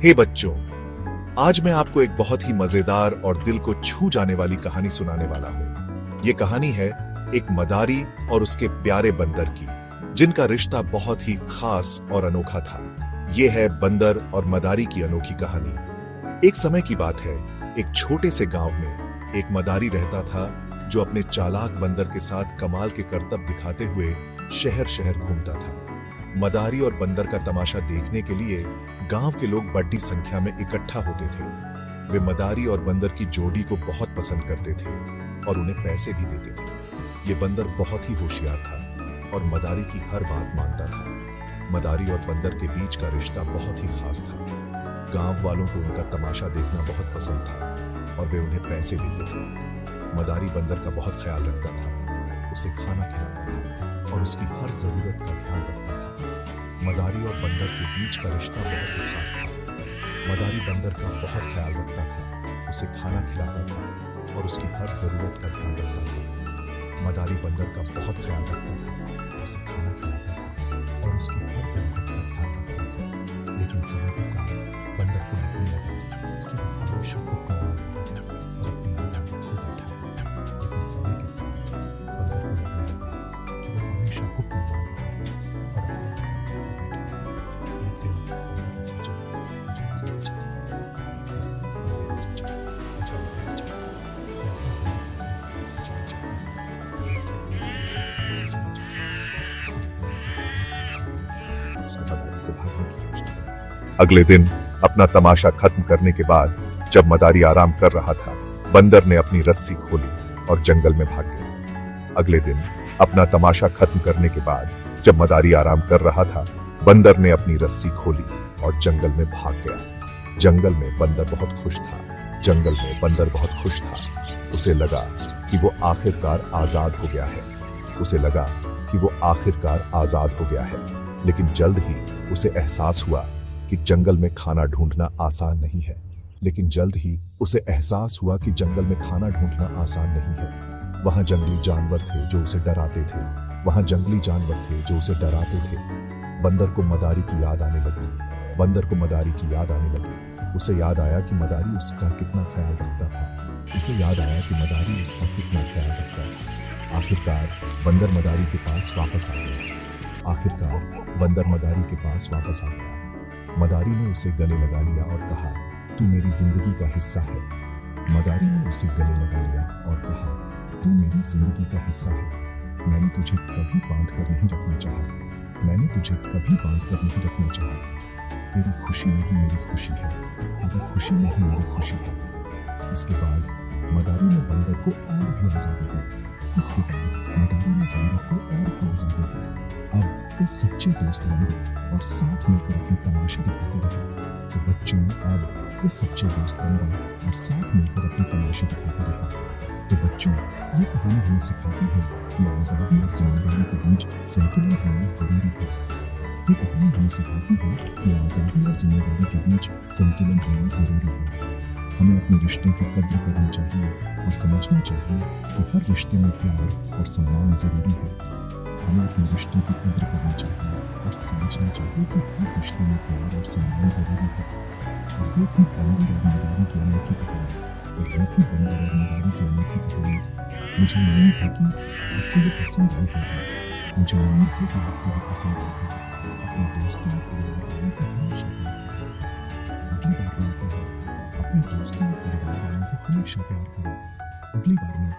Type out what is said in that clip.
हे बच्चों, आज मैं आपको एक बहुत ही मजेदार और दिल को छू जाने वाली कहानी सुनाने वाला हूँ। ये कहानी है एक मदारी और उसके प्यारे बंदर की, जिनका रिश्ता बहुत ही खास और अनोखा था। ये है बंदर और मदारी की अनोखी कहानी। एक समय की बात है, एक छोटे से गांव में एक मदारी रहता था जो अपने चालाक बंदर के साथ कमाल के करतब दिखाते हुए शहर शहर घूमता था। मदारी और बंदर का तमाशा देखने के लिए गांव के लोग बड़ी संख्या में इकट्ठा होते थे। वे मदारी और बंदर की जोड़ी को बहुत पसंद करते थे और उन्हें पैसे भी देते थे। ये बंदर बहुत ही होशियार था और मदारी की हर बात मानता था। मदारी और बंदर के बीच का रिश्ता बहुत ही खास था। गांव वालों को उनका तमाशा देखना बहुत पसंद था और वे उन्हें पैसे देते थे। मदारी बंदर का बहुत ख्याल रखता था, उसे खाना खिलाता था और उसकी हर जरूरत का ध्यान रखता था। मदारी और बंदर के बीच का रिश्ता बहुत ही खास था। मदारी बंदर का बहुत ख्याल रखता था, उसे खाना खिलाता था और उसकी हर जरूरत का ध्यान रखता था। मदारी बंदर का बहुत ख्याल रखता था, उसे खाना खिलाता था और उसकी हर जरूरत का ध्यान रखता था। लेकिन समय के साथ बंदर को लगने लगा कि वो हमेशा हुक्मरान था और अपनी आजादी खो बैठा। लेकिन समय के साथ बंदर को लगने लगा कि वो हमेशा हुक्मरान था और अपनी आजादी खो बैठा। एक दिन बंदर ने सोचा, मुझे आजादी चाहिए। बंदर ने सोचा, मुझे आजादी चाहिए। मैं अपनी जिंदगी अपने हिसाब से जीना चाहता हूँ। मैं अपनी जिंदगी अपने हिसाब से जीना चाहता हूँ। उसने मदारी से भागने की योजना बनाई। अगले दिन अपना तमाशा खत्म करने के बाद जब मदारी आराम कर रहा था, बंदर ने अपनी रस्सी खोली और जंगल में भाग गया। अगले दिन अपना तमाशा खत्म करने के बाद जब मदारी आराम कर रहा था, बंदर ने अपनी रस्सी खोली और जंगल में भाग गया। जंगल में बंदर बहुत खुश था। जंगल में बंदर बहुत खुश था। उसे लगा कि वो आखिरकार आजाद हो गया है। उसे लगा कि वो आखिरकार आजाद हो गया है। लेकिन जल्द ही उसे एहसास हुआ कि जंगल में खाना ढूंढना आसान नहीं है। लेकिन जल्द ही उसे एहसास हुआ कि जंगल में खाना ढूंढना आसान नहीं है। वहां जंगली जानवर थे जो उसे डराते थे। वहां जंगली जानवर थे जो उसे डराते थे। बंदर को मदारी की याद आने लगी। बंदर को मदारी की याद आने लगी। उसे याद आया कि मदारी उसका कितना ख्याल रखता था। उसे याद आया कि मदारी उसका कितना ख्याल रखता था। आखिरकार बंदर मदारी के पास वापस आ गया। आखिरकार बंदर मदारी के पास वापस आ गया। मदारी ने उसे गले लगा लिया और कहा, तू मेरी जिंदगी का हिस्सा है। मदारी ने उसे गले लगा लिया और कहा, तू मेरी जिंदगी का हिस्सा है। मैंने तुझे कभी बांध कर नहीं रखना चाहा। मैंने तुझे कभी बांध कर नहीं रखना चाहा। तेरी खुशी में ही मेरी खुशी है। तेरी खुशी में ही मेरी खुशी है। इसके बाद मदारी ने बंदर को और भी आजादी दी। इसके बाद मदारी ने बंदर को और भी आजादी दी। अब वे सच्चे दोस्त बन गए और साथ मिलकर अपनी तमाशा दिखाते रहे। तो बच्चों, अब वे सच्चे दोस्त बन गए और साथ मिलकर अपनी तमाशा दिखाते रहे। तो बच्चों, ये कहानी हमें सिखाती है कि आजादी और जिम्मेदारी के बीच संतुलन होना जरूरी है। ये कहानी हमें सिखाती है कि आजादी और जिम्मेदारी के बीच संतुलन होना जरूरी है। हमें अपने रिश्तों की कद्र करनी चाहिए और समझना चाहिए कि हर रिश्ते में प्यार और सम्मान जरूरी है। हमें अपने रिश्तों की कद्र करनी चाहिए और समझना चाहिए कि हर रिश्ते में प्यार और सम्मान जरूरी है। और ये थी बंदर और मदारी की अनोखी कहानी। और ये थी बंदर और मदारी की अनोखी कहानी। मुझे उम्मीद है कि आपको ये पसंद आई होगी। मुझे उम्मीद है कि आपको ये पसंद आई होगी। अपने दोस्तों और परिवार वालों को हमेशा प्यार करें। अगली बार मिलते हैं। अपने दोस्तों और परिवार वालों को हमेशा प्यार करें। अगली बार मिलते हैं।